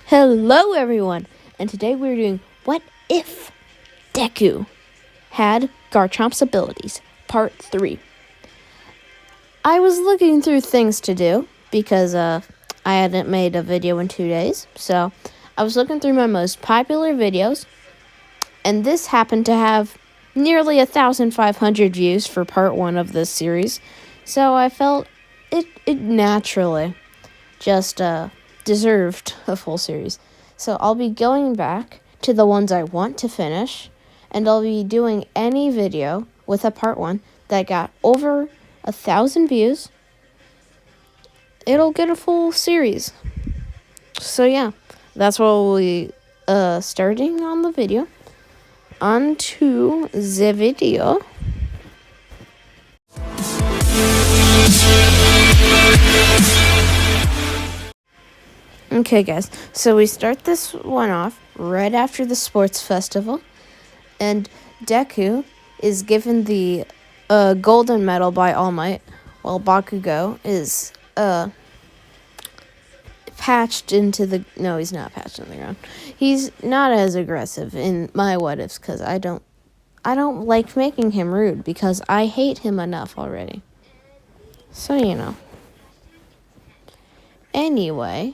Hello everyone, and today we're doing What If Deku Had Garchomp's Abilities, Part 3. I was looking through things to do because I hadn't made a video in 2 days, so I was looking through my most popular videos, and this happened to have nearly 1,500 views for Part 1 of this series, so I felt it naturally just deserved a full series. So I'll be going back to the ones I want to finish, and I'll be doing any video with a part 1 that got over 1,000 views. It'll get a full series. So yeah, that's what we'll be starting on the video. On to the video. Okay, guys, so we start this one off right after the sports festival, and Deku is given the golden medal by All Might, while Bakugo is patched into the... No, he's not patched in the ground. He's not as aggressive in my what-ifs, because I don't like making him rude, because I hate him enough already. So, you know. Anyway...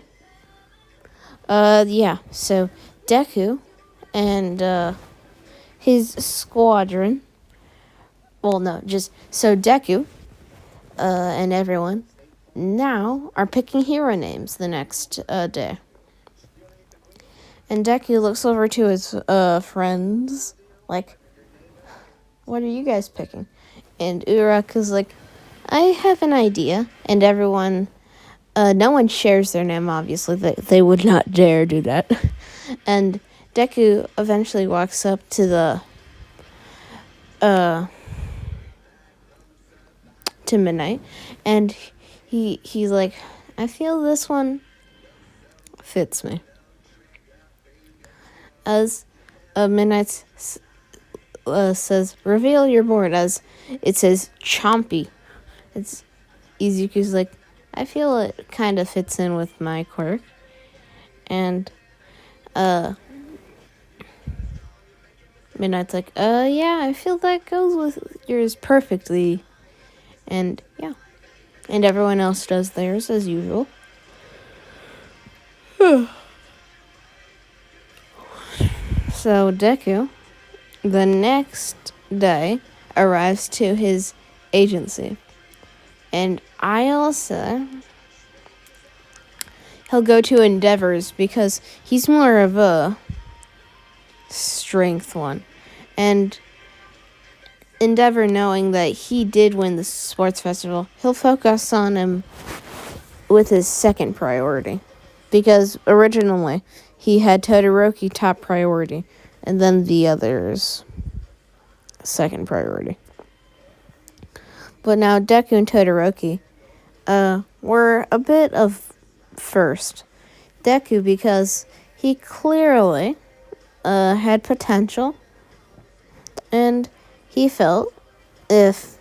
yeah, so Deku and, his squadron, so Deku, and everyone now are picking hero names the next, day. And Deku looks over to his, friends, like, what are you guys picking? And Uraraka's like, I have an idea, and everyone... no one shares their name, obviously. They would not dare do that. And Deku eventually walks up to the... to Midnight. And he's like, I feel this one fits me. As Midnight says, reveal your board, as it says Chompy. It's Izuku's like, I feel it kind of fits in with my quirk. And, Midnight's like, yeah, I feel that goes with yours perfectly. And, yeah. And everyone else does theirs as usual. So, Deku, the next day, arrives to his agency. And I'll say he'll go to Endeavor's because he's more of a strength one. And Endeavor, knowing that he did win the sports festival, he'll focus on him with his second priority. Because originally he had Todoroki top priority and then the others second priority. But now Deku and Todoroki were a bit of first. Deku because he clearly had potential, and he felt if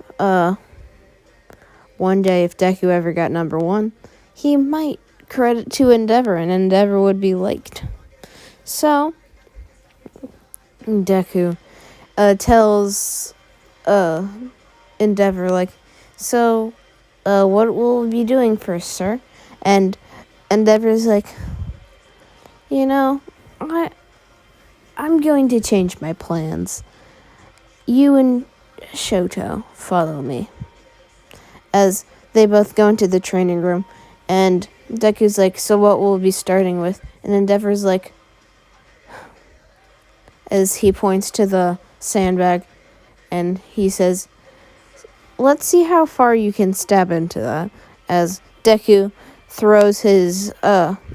one day if Deku ever got number 1, he might credit to Endeavor, and Endeavor would be liked. So Deku tells Endeavor, like, so, what will we be doing first, sir? And Endeavor's like, you know, I'm going to change my plans. You and Shoto follow me. As they both go into the training room, and Deku's like, so what will we be starting with? And Endeavor's like, as he points to the sandbag, and he says, let's see how far you can stab into that. As Deku throws his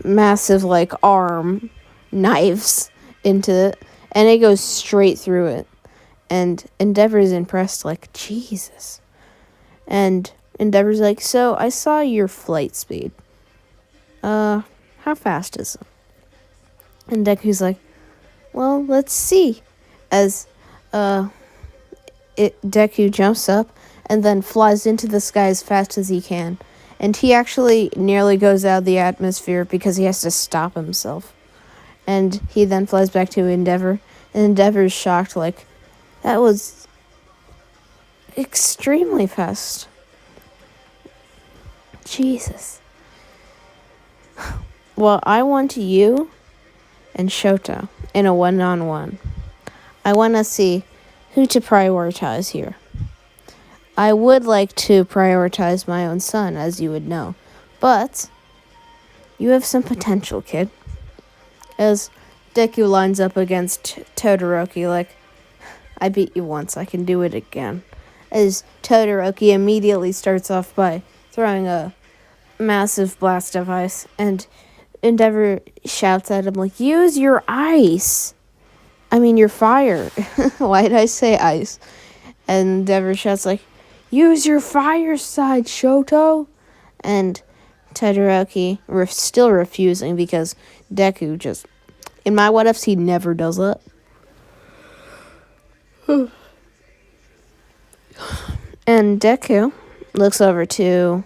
massive, like, arm knives into it, and it goes straight through it. And Endeavor's impressed, like, Jesus. And Endeavor's like, so I saw your flight speed. How fast is it? And Deku's like, well, let's see. As Deku jumps up and then flies into the sky as fast as he can. And he actually nearly goes out of the atmosphere because he has to stop himself. And he then flies back to Endeavor. And Endeavor's shocked, like, that was extremely fast. Jesus. Well, I want you and Shoto in a one-on-one. I want to see who to prioritize here. I would like to prioritize my own son, as you would know. But you have some potential, kid. As Deku lines up against Todoroki like, I beat you once, I can do it again. As Todoroki immediately starts off by throwing a massive blast of ice, and Endeavor shouts at him like, use your ice. I mean your fire. Why did I say ice? And Endeavor shouts like, use your fire side, Shoto. And Todoroki still refusing because Deku just, in my what ifs, he never does that. And Deku looks over to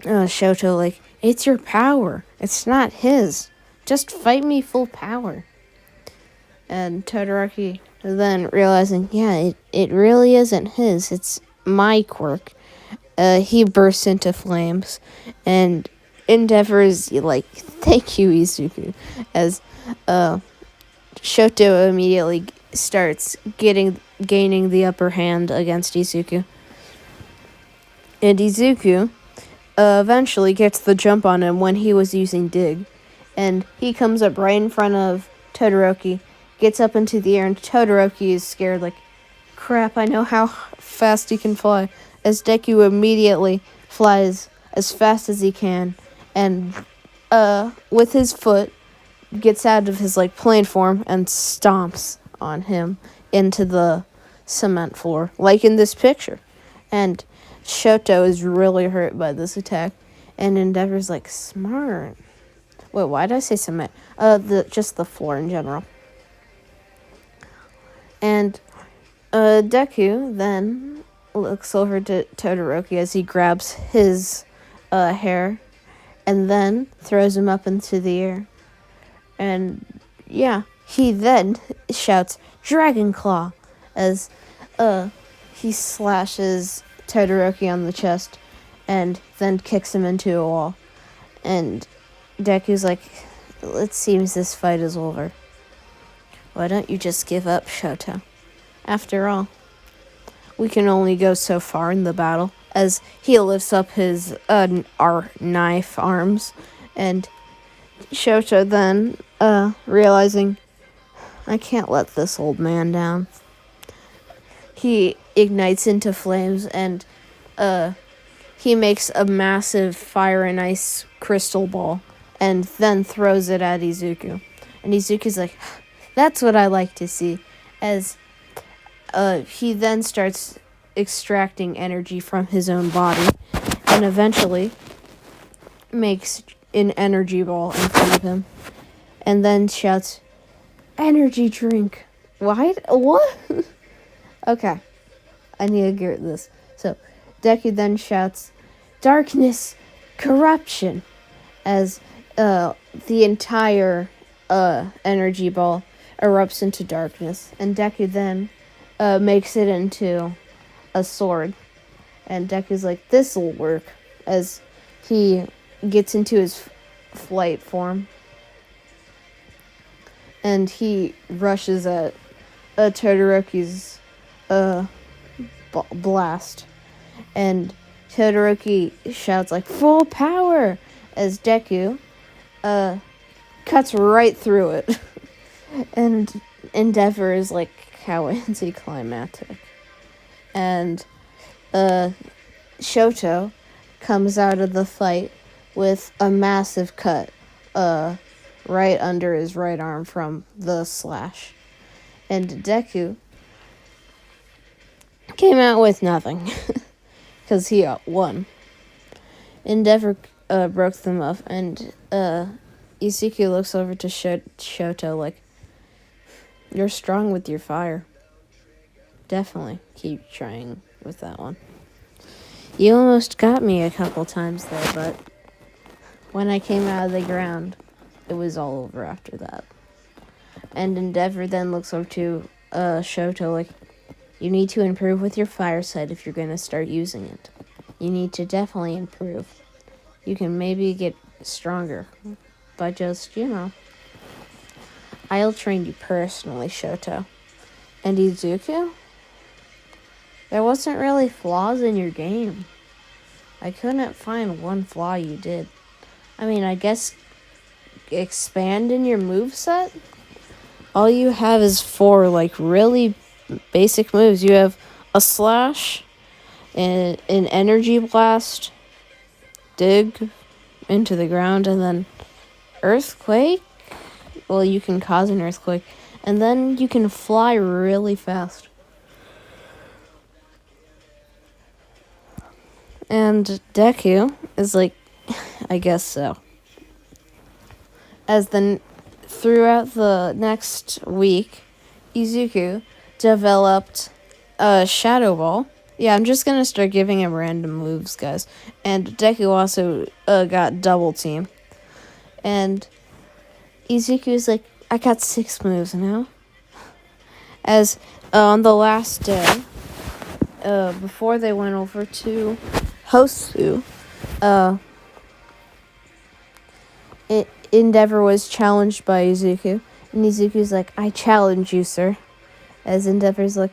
Shoto like, it's your power. It's not his. Just fight me full power. And Todoroki then realizing, yeah, it really isn't his. It's my quirk. He bursts into flames. And Endeavor is like, thank you, Izuku. As Shoto immediately starts gaining the upper hand against Izuku. And Izuku eventually gets the jump on him when he was using Dig. And he comes up right in front of Todoroki, gets up into the air, and Todoroki is scared like, crap, I know how fast he can fly. As Deku immediately flies as fast as he can, and with his foot, gets out of his like plane form and stomps on him into the cement floor, like in this picture. And Shoto is really hurt by this attack, and Endeavor's like, smart. Wait, why did I say cement? Just the floor in general. And Deku then looks over to Todoroki as he grabs his hair and then throws him up into the air. And yeah, he then shouts, Dragon Claw, as he slashes Todoroki on the chest and then kicks him into a wall. And Deku's like, it seems this fight is over. Why don't you just give up, Shoto? After all, we can only go so far in the battle. As he lifts up his knife arms, and Shoto then, realizing, I can't let this old man down. He ignites into flames, and he makes a massive fire and ice crystal ball, and then throws it at Izuku. And Izuku's like, that's what I like to see. As he then starts extracting energy from his own body, and eventually makes an energy ball in front of him, and then shouts, energy drink. Why? What? Okay, I need to get this. So, Deku then shouts, darkness, corruption, as the entire energy ball erupts into darkness, and Deku then makes it into a sword. And Deku's like, this'll work, as he gets into his flight form. And he rushes at Todoroki's blast. And Todoroki shouts like, full power, as Deku cuts right through it. And Endeavor is like, how anticlimactic. And Shoto comes out of the fight with a massive cut right under his right arm from the slash. And Deku came out with nothing because he won. Endeavor broke them up, and Izuku looks over to Shoto like, you're strong with your fire. Definitely keep trying with that one. You almost got me a couple times there, but when I came out of the ground, it was all over after that. And Endeavor then looks over to Shoto like, you need to improve with your fire site if you're going to start using it. You need to definitely improve. You can maybe get stronger by just, I'll train you personally, Shoto. And Izuku? There wasn't really flaws in your game. I couldn't find one flaw you did. I mean, I guess expand in your moveset? All you have is 4, really basic moves. You have a slash, an energy blast, dig into the ground, and then earthquake. Well, you can cause an earthquake. And then you can fly really fast. And Deku is I guess so. Throughout the next week, Izuku developed a Shadow Ball. Yeah, I'm just gonna start giving him random moves, guys. And Deku also got Double Team. And Izuku's like, I got 6 moves now. As on the last day, before they went over to Hosu, Endeavor was challenged by Izuku. And Izuku's like, I challenge you, sir. As Endeavor's like,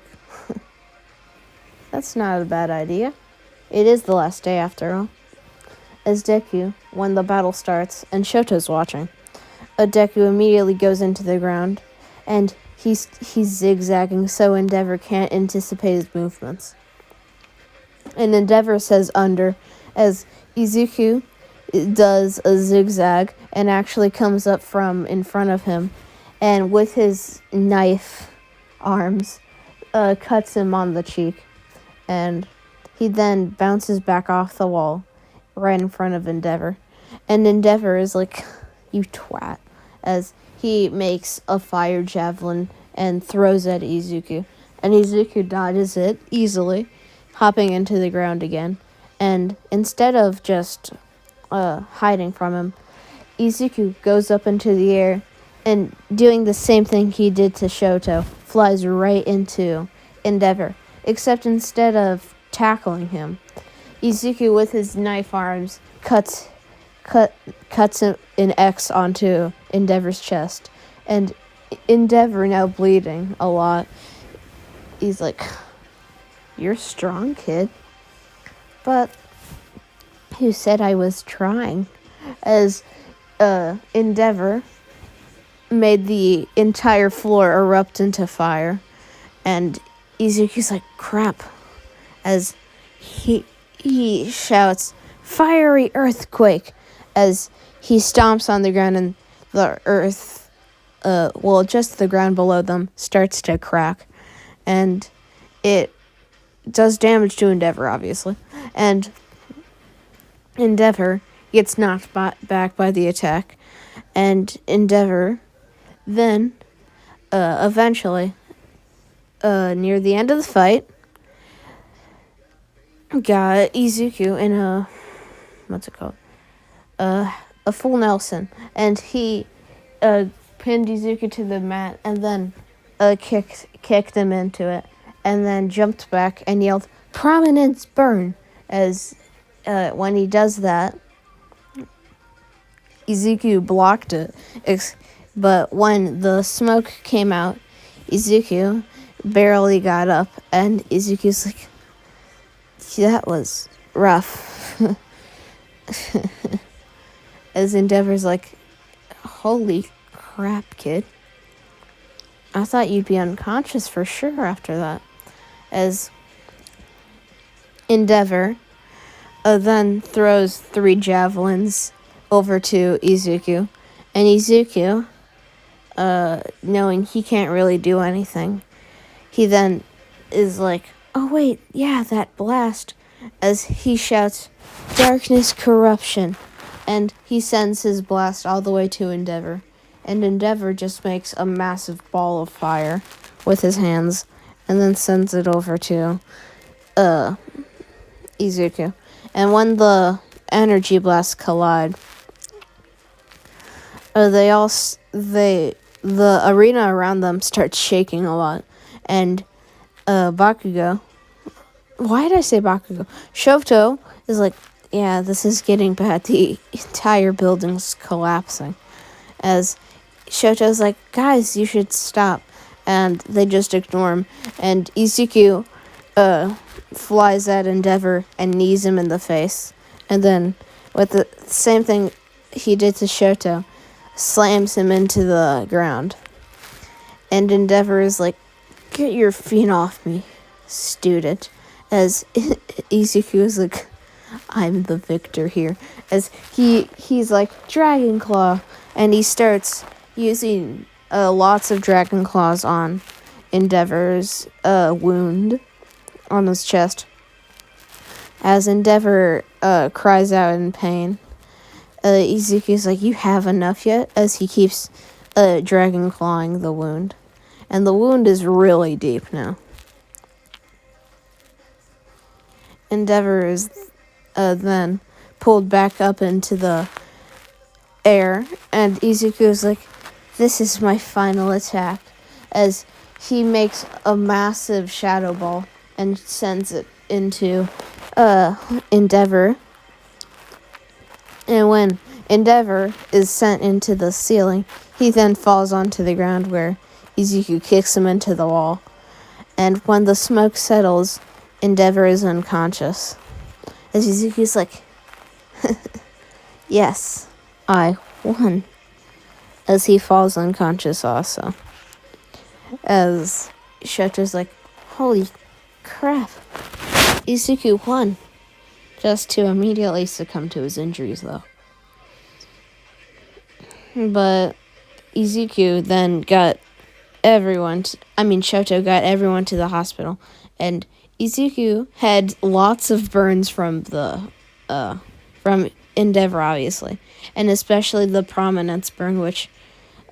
that's not a bad idea. It is the last day, after all. As Deku, when the battle starts, and Shoto's watching, Deku immediately goes into the ground, and he's zigzagging so Endeavor can't anticipate his movements. And Endeavor says under, as Izuku does a zigzag and actually comes up from in front of him, and with his knife arms, cuts him on the cheek. And he then bounces back off the wall right in front of Endeavor. And Endeavor is like, you twat, as he makes a fire javelin and throws at Izuku. And Izuku dodges it easily, hopping into the ground again. And instead of just hiding from him, Izuku goes up into the air and, doing the same thing he did to Shoto, flies right into Endeavor. Except instead of tackling him, Izuku with his knife arms cuts an X onto Endeavor's chest. And Endeavor, now bleeding a lot, he's like, you're strong, kid. But who said I was trying? As Endeavor made the entire floor erupt into fire. And Izuku's like, crap. As he shouts, fiery earthquake, as he stomps on the ground and the earth, just the ground below them, starts to crack. And it does damage to Endeavor, obviously. And Endeavor gets knocked back by the attack. And Endeavor then, eventually, near the end of the fight, got Izuku in a full Nelson, and he pinned Izuku to the mat, and then kicked him into it, and then jumped back and yelled, "Prominence burn!" As when he does that, Izuku blocked it, but when the smoke came out, Izuku barely got up, and Izuku's like, that was rough. As Endeavor's like, holy crap, kid. I thought you'd be unconscious for sure after that. As Endeavor then throws 3 javelins over to Izuku. And Izuku, knowing he can't really do anything, he then is like, oh wait, yeah, that blast, as he shouts, darkness corruption, and he sends his blast all the way to Endeavor, and Endeavor just makes a massive ball of fire with his hands, and then sends it over to Izuku. And when the energy blasts collide, the arena around them starts shaking a lot, and Bakugo. Why did I say Bakugo? Shoto is like, yeah, this is getting bad. The entire building's collapsing. As Shoto's like, guys, you should stop. And they just ignore him. And Izuku flies at Endeavor and knees him in the face. And then, with the same thing he did to Shoto, slams him into the ground. And Endeavor is like, get your feet off me, student. As Izuku is like, I'm the victor here. As he's like, Dragon Claw. And he starts using lots of Dragon Claws on Endeavor's wound on his chest. As Endeavor cries out in pain, Izuku's like, you have enough yet? As he keeps Dragon Clawing the wound. And the wound is really deep now. Endeavor is then pulled back up into the air, and Izuku is like, this is my final attack, as he makes a massive shadow ball and sends it into Endeavor. And when Endeavor is sent into the ceiling, he then falls onto the ground where Izuku kicks him into the wall. And when the smoke settles, Endeavor is unconscious. As Izuku's like, yes, I won. As he falls unconscious also. As Shoto's like, holy crap, Izuku won. Just to immediately succumb to his injuries though. But Izuku then got Shoto got everyone to the hospital. And Izuku had lots of burns from from Endeavor, obviously, and especially the prominence burn, which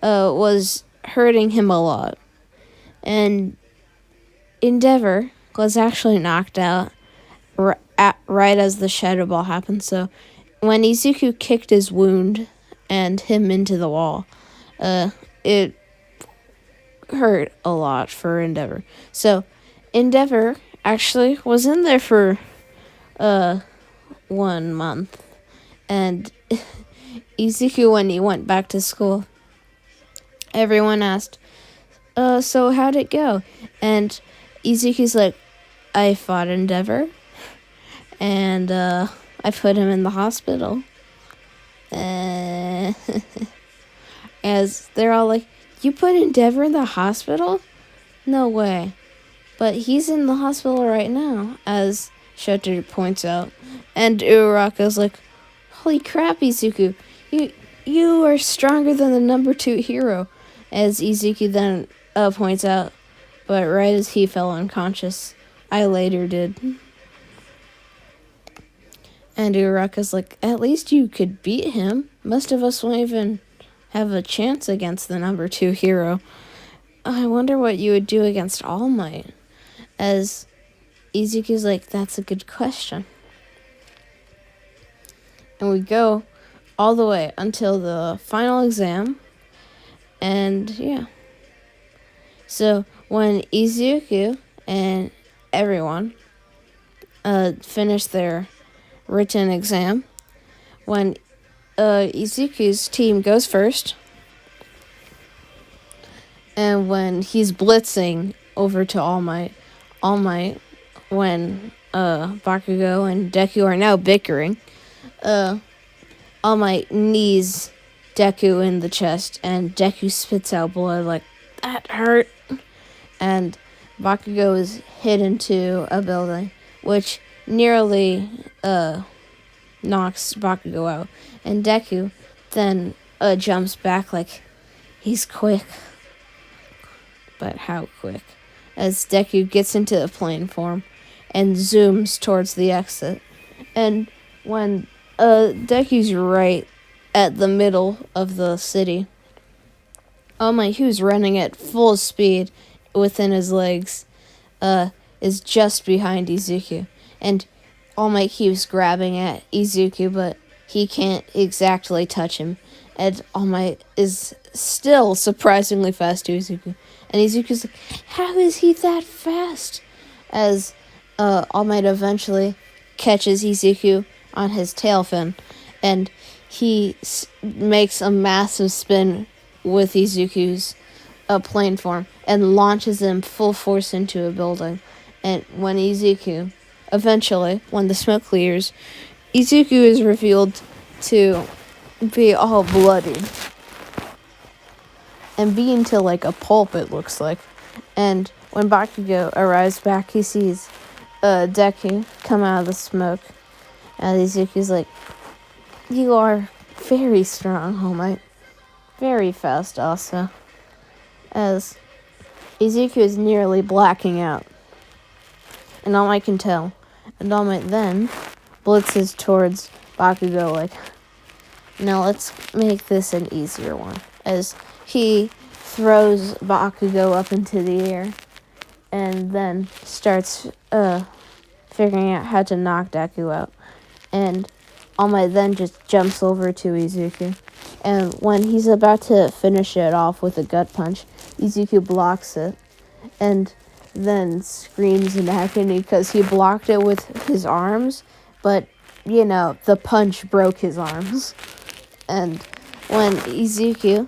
was hurting him a lot. And Endeavor was actually knocked out right as the shadow ball happened. So when Izuku kicked his wound and him into the wall, it hurt a lot for Endeavor. So Endeavor actually was in there for 1 month. And Izuku, when he went back to school, everyone asked, so how'd it go? And Izuku's like, I fought Endeavor, and I put him in the hospital. As they're all like, you put Endeavor in the hospital? No way. But he's in the hospital right now, as Shoto points out. And Uraraka's like, holy crap, Izuku. You are stronger than the number 2 hero. As Izuku then points out. But right as he fell unconscious, I later did. And Uraraka's like, at least you could beat him. Most of us won't even have a chance against the number 2 hero. I wonder what you would do against All Might. As Izuku's like, that's a good question. And we go all the way until the final exam. And yeah. So when Izuku and everyone finish their written exam, when Izuku's team goes first, and when he's blitzing over to All Might, when Bakugo and Deku are now bickering, All Might knees Deku in the chest, and Deku spits out blood like, that hurt. And Bakugo is hit into a building, which nearly knocks Bakugo out. And Deku then jumps back like he's quick. But how quick? As Deku gets into the plane form and zooms towards the exit. And when Deku's right at the middle of the city, All Might, who's running at full speed within his legs, is just behind Izuku. And All Might keeps grabbing at Izuku, but he can't exactly touch him. And All Might is still surprisingly fast to Izuku. And Izuku's like, how is he that fast? As All Might eventually catches Izuku on his tail fin. And he makes a massive spin with Izuku's plane form and launches him full force into a building. And when Izuku, eventually, when the smoke clears, Izuku is revealed to be all bloody and being to like a pulp, it looks like. And when Bakugo arrives back, he sees Deku come out of the smoke. And Izuku's like, you are very strong, All Might. Very fast also. As Izuku is nearly blacking out. And All Might can tell. And All Might then blitzes towards Bakugo like, now let's make this an easier one. As he throws Bakugo up into the air and then starts figuring out how to knock Deku out. And All Might then just jumps over to Izuku. And when he's about to finish it off with a gut punch, Izuku blocks it. And then screams in agony because he blocked it with his arms. But, the punch broke his arms. And when Izuku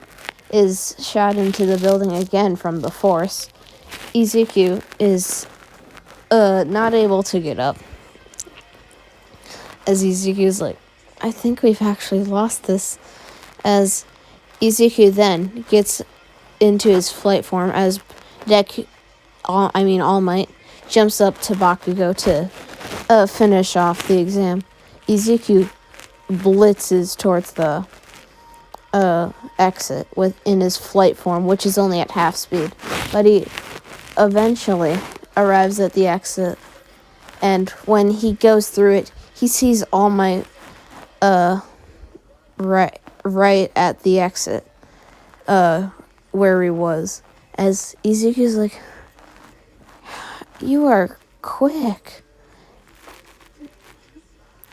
is shot into the building again from the force, Izuku is not able to get up. As Izuku's like, I think we've actually lost this. As Izuku then gets into his flight form as All Might jumps up to Bakugo to finish off the exam. Izuku blitzes towards the exit in his flight form, which is only at half speed. But he eventually arrives at the exit, and when he goes through it, he sees All Might right at the exit where he was. As Izuku's like, you are quick.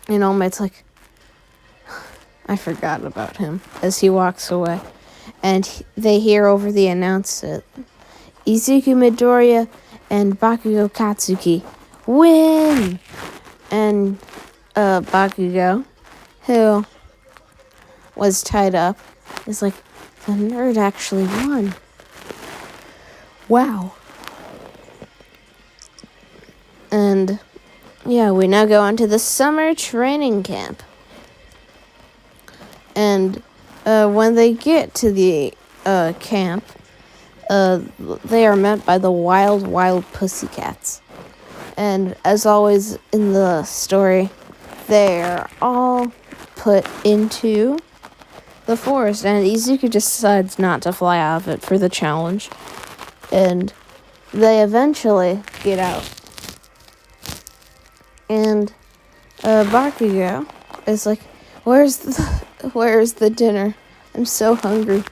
And All Might's like, I forgot about him, as he walks away. And they hear over the announcer, Izuku Midoriya and Bakugo Katsuki win! And Bakugo, who was tied up, is like, the nerd actually won. Wow. And yeah, we now go on to the summer training camp. And when they get to the camp, they are met by the wild pussycats. And as always in the story, they're all put into the forest, and Izuku decides not to fly out of it for the challenge. And they eventually get out. And Bakugo is like, where's the dinner? I'm so hungry.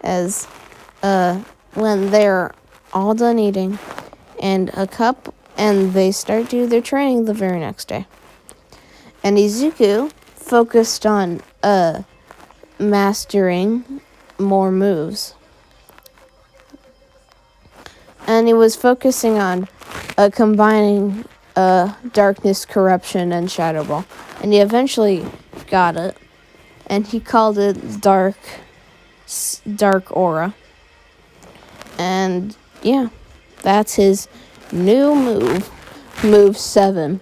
As when they're all done eating and they start to do their training the very next day. And Izuku focused on mastering more moves. And he was focusing on combining darkness, corruption, and shadow ball. And he eventually got it. And he called it dark aura. And yeah, that's his new move 7.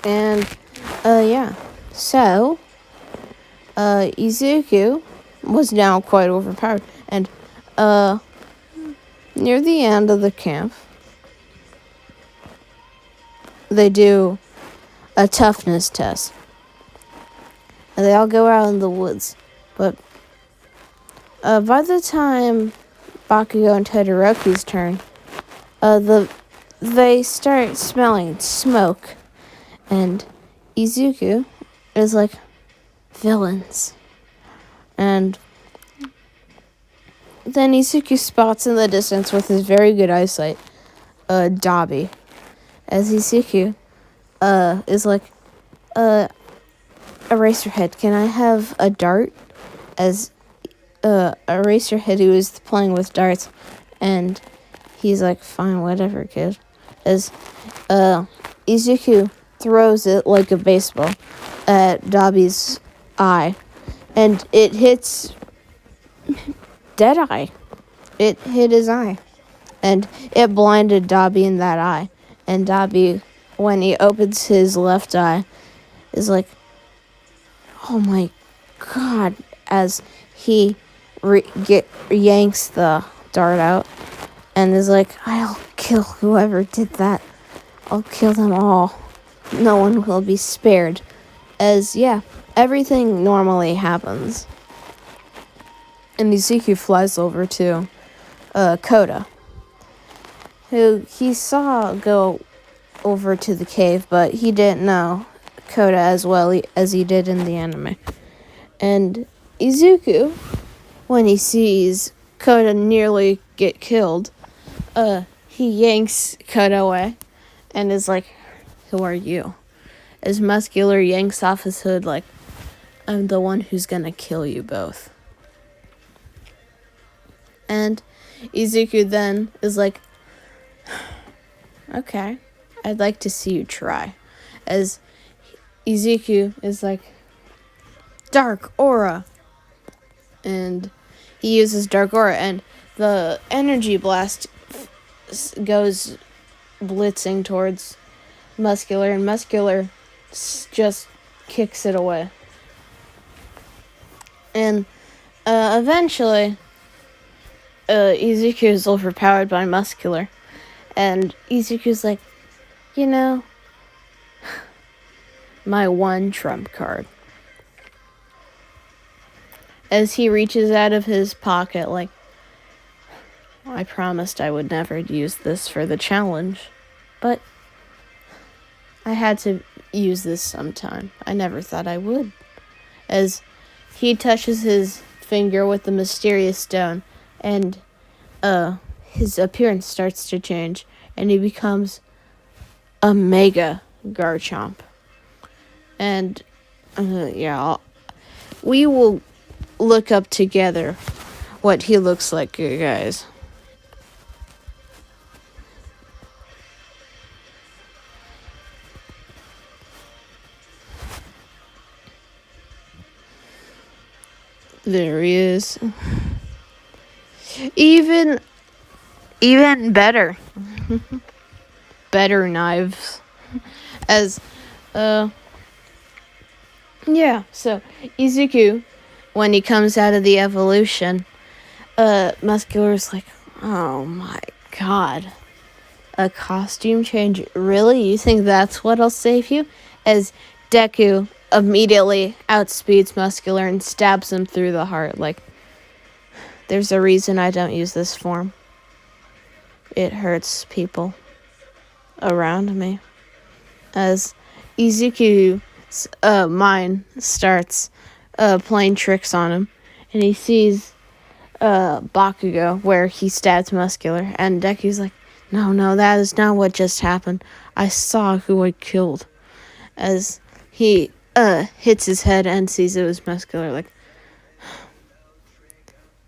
And yeah, so Izuku was now quite overpowered. And near the end of the camp, they do a toughness test. And they all go out in the woods. But by the time Bakugo and Todoroki's turn, they start smelling smoke. And Izuku is like, villains. And then Izuku spots in the distance with his very good eyesight, Dabi. As Izuku is like, Eraserhead, can I have a dart? As Eraserhead, who was playing with darts, and he's like, fine, whatever, kid. As Izuku throws it like a baseball at Dabi's eye, and it hits Deadeye. It hit his eye, and it blinded Dabi in that eye. And Dabi, when he opens his left eye, is like, oh my god, as he yanks the dart out, and is like, I'll kill whoever did that. I'll kill them all. No one will be spared. As, yeah, everything normally happens. And Izuku flies over to Koda, who he saw go over to the cave, but he didn't know Koda as well as he did in the anime. And Izuku, when he sees Koda nearly get killed, he yanks Koda away and is like, who are you? As Muscular yanks off his hood like, I'm the one who's gonna kill you both. And Izuku then is like, okay, I'd like to see you try. As Izuku is like, Dark Aura. And he uses Dark Aura, and the energy blast goes blitzing towards Muscular, and Muscular just kicks it away. And eventually, Izuku is overpowered by Muscular. And Izuku's like, you know, my one trump card. As he reaches out of his pocket, like, I promised I would never use this for the challenge, but I had to use this sometime. I never thought I would. As he touches his finger with the mysterious stone, and his appearance starts to change, and he becomes a mega Garchomp. And we will look up together what he looks like, you guys. There he is. Even better. Better knives. As, yeah, so Izuku, when he comes out of the evolution, Muscular's like, oh my god. A costume change? Really? You think that's what'll save you? As Deku immediately outspeeds Muscular and stabs him through the heart. Like, there's a reason I don't use this form. It hurts people around me. As Izuku's mind starts playing tricks on him, and he sees Bakugo where he stabs Muscular, and Deku's like, no, that is not what just happened. I saw who I killed. As he hits his head and sees it was Muscular, like,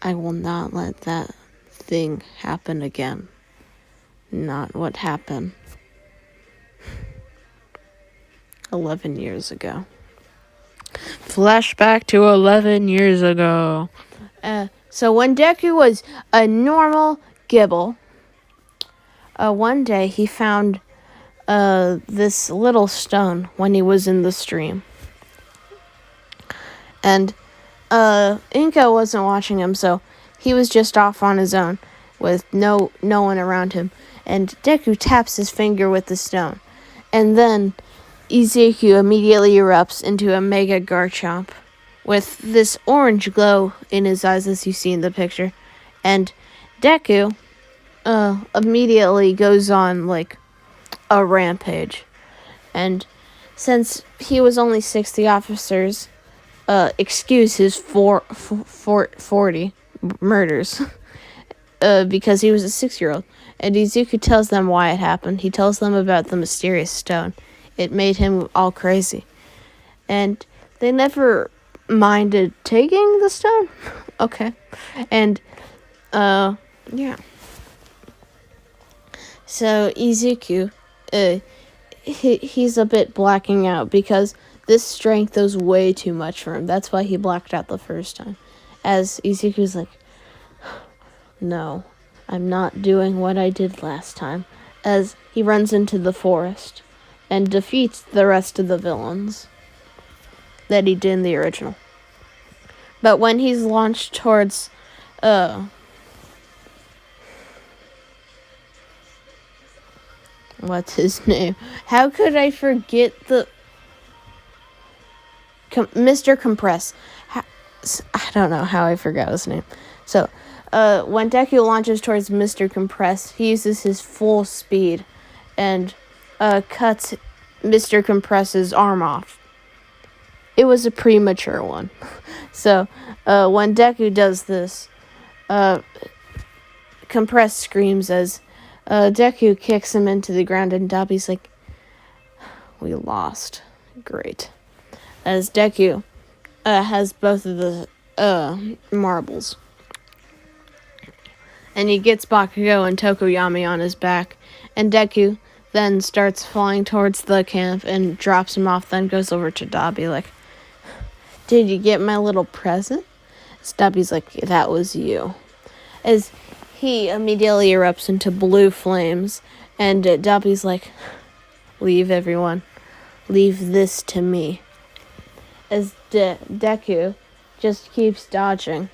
I will not let that thing happen again. Not what happened 11 years ago. Flashback to 11 years ago. So when Deku was a normal Gibble, one day he found this little stone when he was in the stream. And Inko wasn't watching him, so he was just off on his own with no one around him. And Deku taps his finger with the stone. And then Izuku immediately erupts into a Mega Garchomp with this orange glow in his eyes, as you see in the picture. And Deku immediately goes on, like, a rampage. And since he was only 60 officers, excuse his 40 murders, because he was a 6-year-old. And Izuku tells them why it happened. He tells them about the mysterious stone. It made him all crazy. And they never minded taking the stone. Okay. And, yeah. So, Izuku, he's a bit blacking out because this strength was way too much for him. That's why he blacked out the first time. As Izuku's like, no, I'm not doing what I did last time. As he runs into the forest and defeats the rest of the villains that he did in the original. But when he's launched towards, what's his name? How could I forget the... Mr. Compress. I don't know how I forgot his name. So, when Deku launches towards Mr. Compress, he uses his full speed and cuts Mr. Compress's arm off. It was a premature one. So, when Deku does this, Compress screams as Deku kicks him into the ground, and Dabi's like, we lost. Great. As Deku has both of the marbles. And he gets Bakugo and Tokoyami on his back. And Deku then starts flying towards the camp and drops him off, then goes over to Dabi like, did you get my little present? So Dabi's like, that was you. As he immediately erupts into blue flames. And Dabi's like, leave everyone. Leave this to me. As Deku just keeps dodging.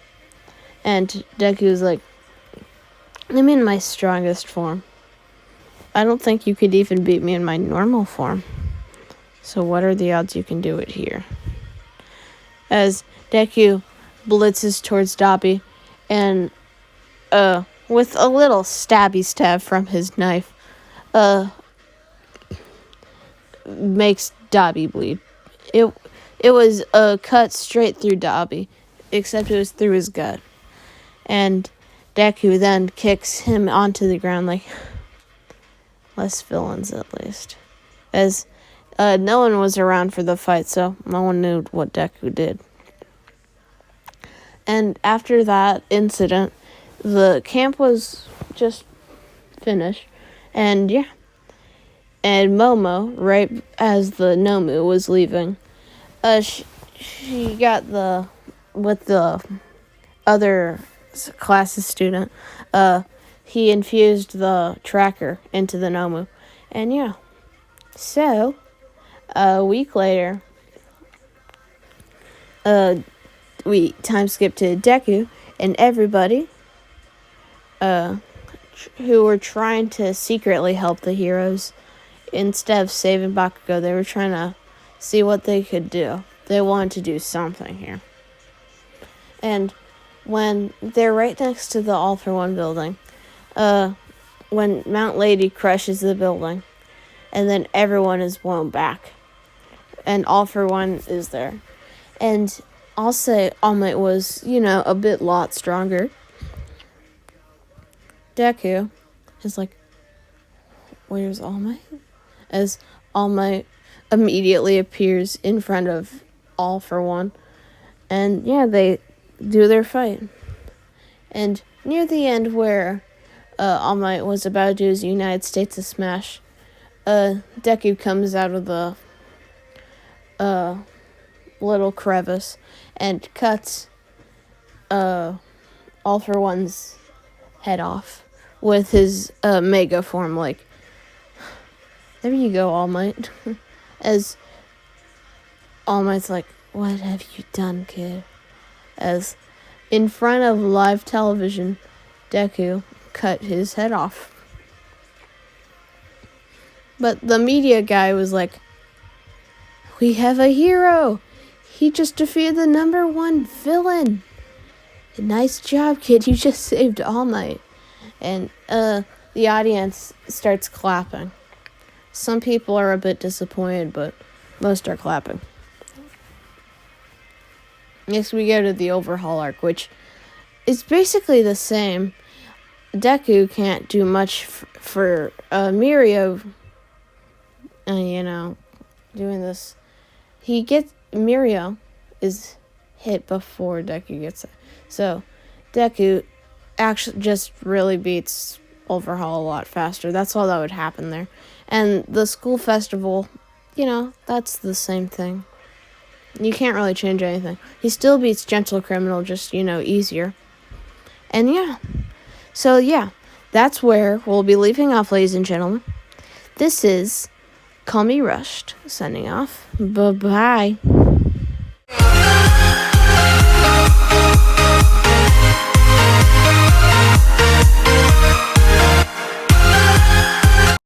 And Deku's like, I'm in my strongest form. I don't think you could even beat me in my normal form. So what are the odds you can do it here? As Deku blitzes towards Dabi, and with a little stabby stab from his knife, makes Dabi bleed. It was a cut straight through Dabi, except it was through his gut. And Deku then kicks him onto the ground like, less villains at least. As no one was around for the fight, so no one knew what Deku did. And after that incident, the camp was just finished. And yeah. And Momo, right as the Nomu was leaving, she got with the other class's student, he infused the tracker into the Nomu. And yeah. So, a week later, we time skip to Deku and everybody who were trying to secretly help the heroes. Instead of saving Bakugo, they were trying to see what they could do. They wanted to do something here. And when they're right next to the All for One building, when Mount Lady crushes the building, and then everyone is blown back, and All for One is there. And I'll say All Might was, a lot stronger. Deku is like, where's All Might? As All Might immediately appears in front of All for One. And yeah, they do their fight. And near the end where All Might was about to do his United States of Smash, Deku comes out of the little crevice and cuts All for One's head off with his mega form. Like, there you go, All Might. As All Might's like, what have you done, kid? As in front of live television, Deku cut his head off. But the media guy was like, we have a hero. He just defeated the #1 villain. Nice job, kid. You just saved All Might. And the audience starts clapping. Some people are a bit disappointed, but most are clapping. Next, we go to the Overhaul arc, which is basically the same. Deku can't do much for Mirio, doing this. Mirio is hit before Deku gets it. So Deku actually just really beats Overhaul a lot faster. That's all that would happen there. And the school festival, that's the same thing. You can't really change anything. He still beats Gentle Criminal, just, easier. And that's where we'll be leaving off, ladies and gentlemen. This is Call Me Rushed, signing off. Bye-bye.